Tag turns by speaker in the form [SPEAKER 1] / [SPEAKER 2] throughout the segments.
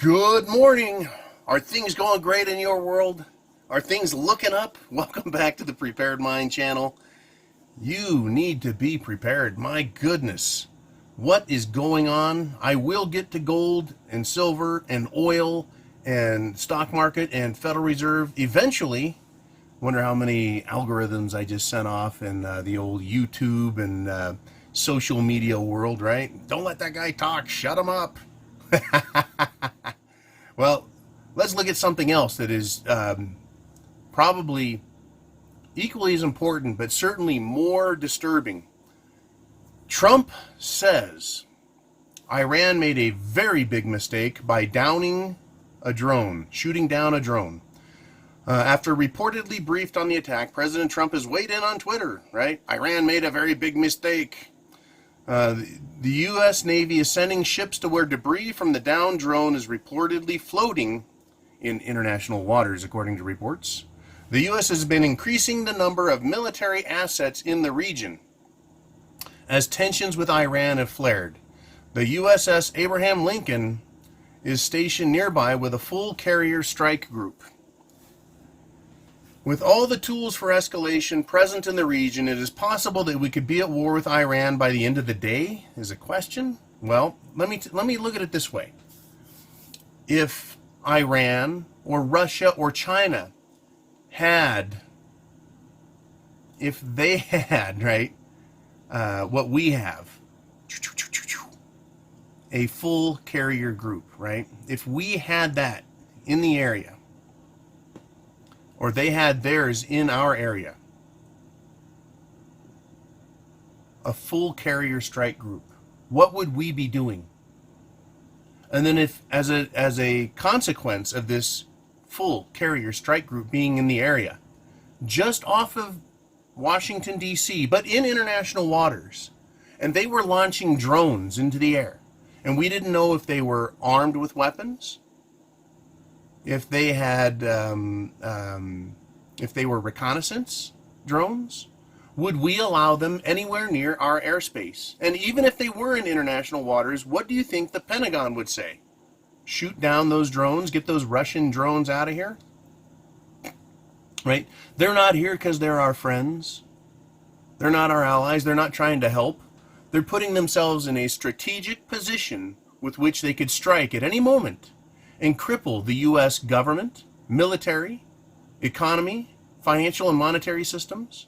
[SPEAKER 1] Good morning. Are things going great in your world? Are things looking up? Welcome back to the Prepared Mind channel. You need to be prepared. My goodness. What is going on? I will get to gold and silver and oil and stock market and Federal Reserve eventually. Wonder how many algorithms I just sent off in the old YouTube and social media world, right? Don't let that guy talk. Shut him up. Well, let's look at something else that is probably equally as important, but certainly more disturbing. Trump says Iran made a very big mistake by downing a drone, shooting down a drone. After reportedly briefed on the attack, President Trump has weighed in on Twitter, right? Iran made a very big mistake. The U.S. Navy is sending ships to where debris from the downed drone is reportedly floating in international waters, according to reports. The U.S. has been increasing the number of military assets in the region as tensions with Iran have flared. The USS Abraham Lincoln is stationed nearby with a full carrier strike group. With all the tools for escalation present in the region, it is possible that we could be at war with Iran by the end of the day, is a question. Well, let me look at it this way. If Iran or Russia or China had, right, what we have, a full carrier group, right? If we had that in the area, or they had theirs in our area, a full carrier strike group, what would we be doing? And then if, as a consequence of this full carrier strike group being in the area, just off of Washington, D.C., but in international waters, and they were launching drones into the air, and we didn't know if they were armed with weapons, if they had, if they were reconnaissance drones, would we allow them anywhere near our airspace? And even if they were in international waters, what do you think the Pentagon would say? Shoot down those drones, get those Russian drones out of here? Right? They're not here because they're our friends. They're not our allies. They're not trying to help. They're putting themselves in a strategic position with which they could strike at any moment and cripple the U.S. government, military, economy, financial and monetary systems?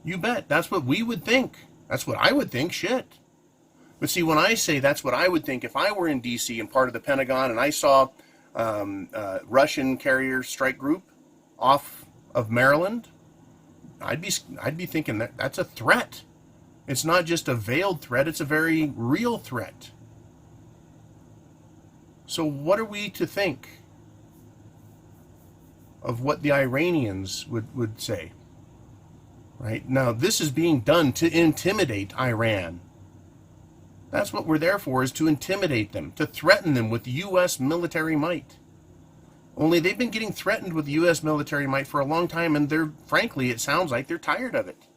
[SPEAKER 1] You bet. That's what we would think. That's what I would think. Shit. But see, when I say that's what I would think, if I were in D.C. and part of the Pentagon and I saw Russian carrier strike group off of Maryland, I'd be thinking that's a threat. It's not just a veiled threat. It's a very real threat. So what are we to think of what the Iranians would say? Right? Now, this is being done to intimidate Iran. That's what we're there for, is to intimidate them, to threaten them with U.S. military might. Only they've been getting threatened with U.S. military might for a long time, and frankly, it sounds like they're tired of it.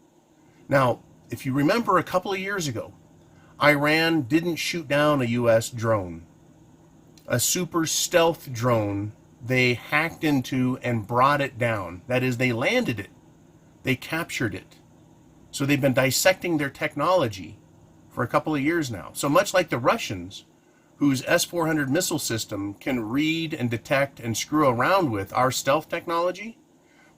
[SPEAKER 1] Now, if you remember a couple of years ago, Iran didn't shoot down a U.S. drone. A super stealth drone they hacked into and brought it down. That is, they landed it. They captured it. So they've been dissecting their technology for a couple of years now. So much like the Russians, whose S-400 missile system can read and detect and screw around with our stealth technology,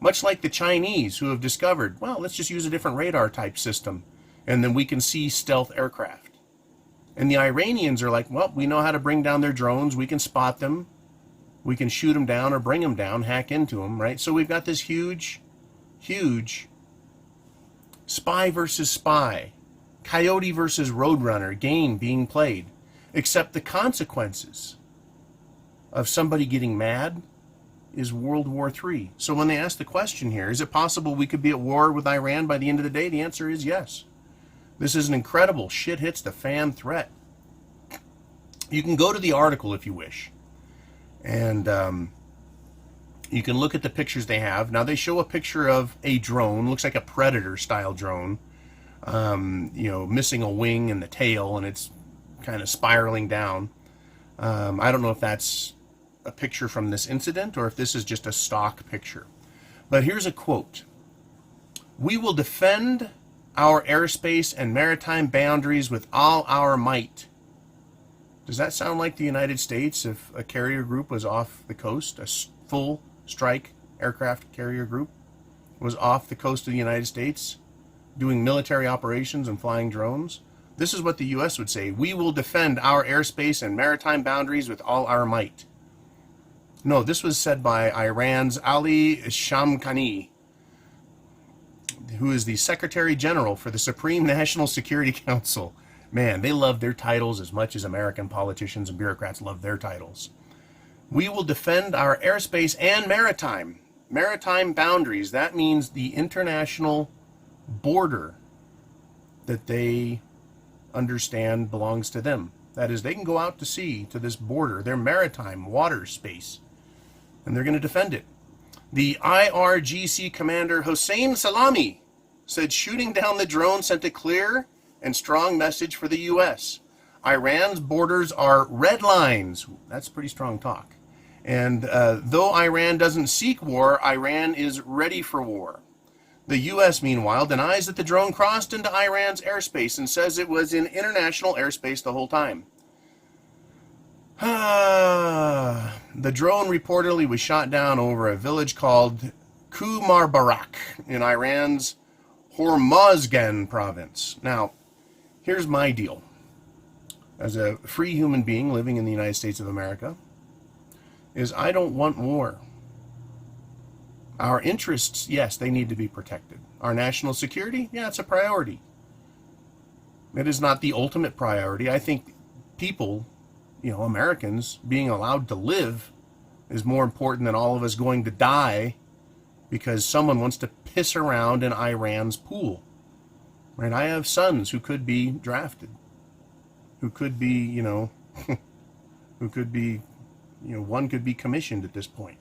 [SPEAKER 1] much like the Chinese, who have discovered, well, let's just use a different radar type system, and then we can see stealth aircraft. And the Iranians are like, well, we know how to bring down their drones. We can spot them. We can shoot them down or bring them down, hack into them, right? So we've got this huge, huge spy versus spy, coyote versus roadrunner game being played. Except the consequences of somebody getting mad is World War III. So when they ask the question here, is it possible we could be at war with Iran by the end of the day? The answer is yes. This is an incredible shit hits the fan threat. You can go to the article if you wish, and you can look at the pictures they have. Now they show a picture of a drone, looks like a Predator style drone, missing a wing and the tail, and it's kind of spiraling down. I don't know if that's a picture from this incident or if this is just a stock picture. But here's a quote. "We will defend our airspace and maritime boundaries with all our might." Does that sound like the United States if a carrier group was off the coast, a full strike aircraft carrier group was off the coast of the United States doing military operations and flying drones? This is what the U.S. would say. "We will defend our airspace and maritime boundaries with all our might." No, this was said by Iran's Ali Shamkhani, who is the Secretary General for the Supreme National Security Council. Man, they love their titles as much as American politicians and bureaucrats love their titles. "We will defend our airspace and maritime boundaries." That means the international border that they understand belongs to them. That is, they can go out to sea to this border, their maritime water space, and they're going to defend it. The IRGC commander Hossein Salami said shooting down the drone sent a clear and strong message for the U.S. Iran's borders are red lines. That's pretty strong talk. And though Iran doesn't seek war, Iran is ready for war. The U.S., meanwhile, denies that the drone crossed into Iran's airspace and says it was in international airspace the whole time. The drone reportedly was shot down over a village called Kumarbarak in Iran's Hormozgan province. Now, here's my deal. As a free human being living in the United States of America, is I don't want war. Our interests, yes, they need to be protected. Our national security, yeah, it's a priority. It is not the ultimate priority. I think people, Americans, being allowed to live is more important than all of us going to die because someone wants to piss around in Iran's pool. Right? I have sons who could be drafted, who could be, who could be, one could be commissioned at this point.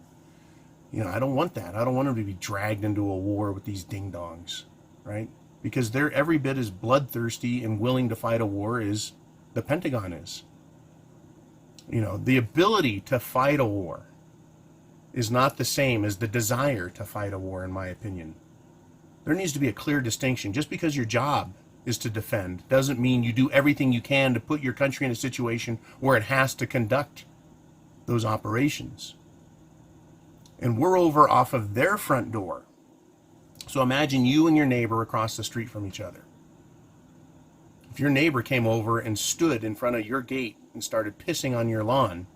[SPEAKER 1] I don't want that. I don't want them to be dragged into a war with these ding-dongs, right? Because they're every bit as bloodthirsty and willing to fight a war as the Pentagon is. The ability to fight a war is not the same as the desire to fight a war, in my opinion. There needs to be a clear distinction. Just because your job is to defend doesn't mean you do everything you can to put your country in a situation where it has to conduct those operations. And we're over off of their front door. So imagine you and your neighbor across the street from each other. If your neighbor came over and stood in front of your gate and started pissing on your lawn,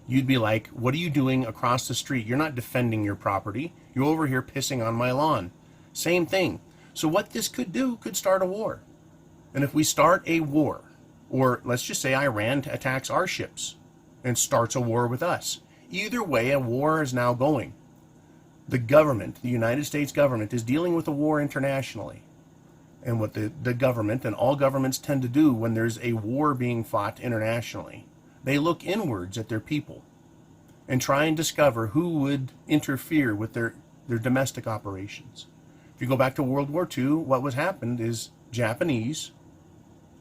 [SPEAKER 1] you'd be like, "What are you doing across the street? You're not defending your property. You're over here pissing on my lawn." Same thing. So what this could do could start a war. And if we start a war, or let's just say Iran attacks our ships and starts a war with us, either way, a war is now going. The government, the United States government, is dealing with a war internationally. And what the government and all governments tend to do when there's a war being fought internationally, they look inwards at their people and try and discover who would interfere with their domestic operations. If you go back to World War II, what was happened is Japanese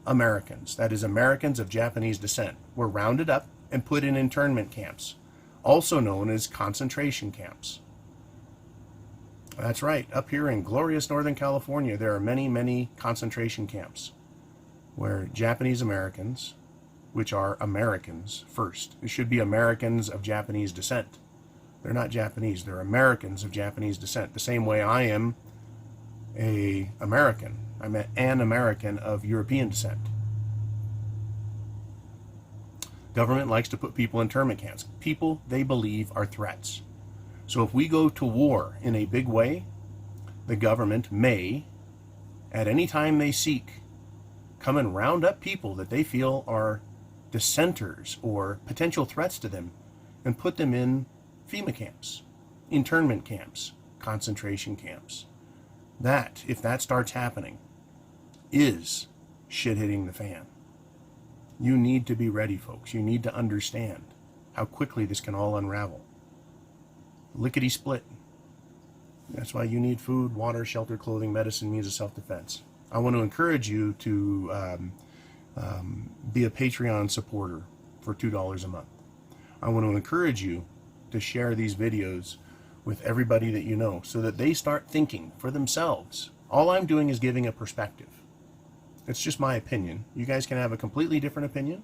[SPEAKER 1] Americans, that is Americans of Japanese descent, were rounded up and put in internment camps, also known as concentration camps. That's right. Up here in glorious Northern California, there are many, many concentration camps where Japanese Americans, which are Americans first, it should be Americans of Japanese descent. They're not Japanese. They're Americans of Japanese descent. The same way I am an American. I'm an American of European descent. Government likes to put people in internment camps. People they believe are threats. So if we go to war in a big way, the government may, at any time they seek, come and round up people that they feel are dissenters or potential threats to them and put them in FEMA camps, internment camps, concentration camps. That, if that starts happening, is shit hitting the fan. You need to be ready, folks. You need to understand how quickly this can all unravel. Lickety-split. That's why you need food, water, shelter, clothing, medicine, means of self-defense. I want to encourage you to be a Patreon supporter for $2 a month. I want to encourage you to share these videos with everybody that you know so that they start thinking for themselves. All I'm doing is giving a perspective. It's just my opinion. You guys can have a completely different opinion.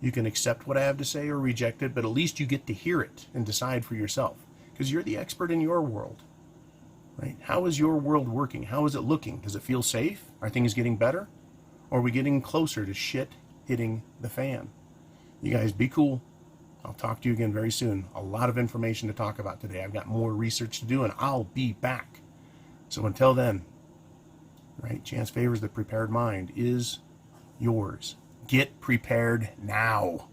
[SPEAKER 1] You can accept what I have to say or reject it, but at least you get to hear it and decide for yourself, because you're the expert in your world, right? How is your world working? How is it looking? Does it feel safe? Are things getting better? Or are we getting closer to shit hitting the fan? You guys be cool. I'll talk to you again very soon. A lot of information to talk about today. I've got more research to do, and I'll be back. So until then, right, chance favors the prepared mind is yours. Get prepared now.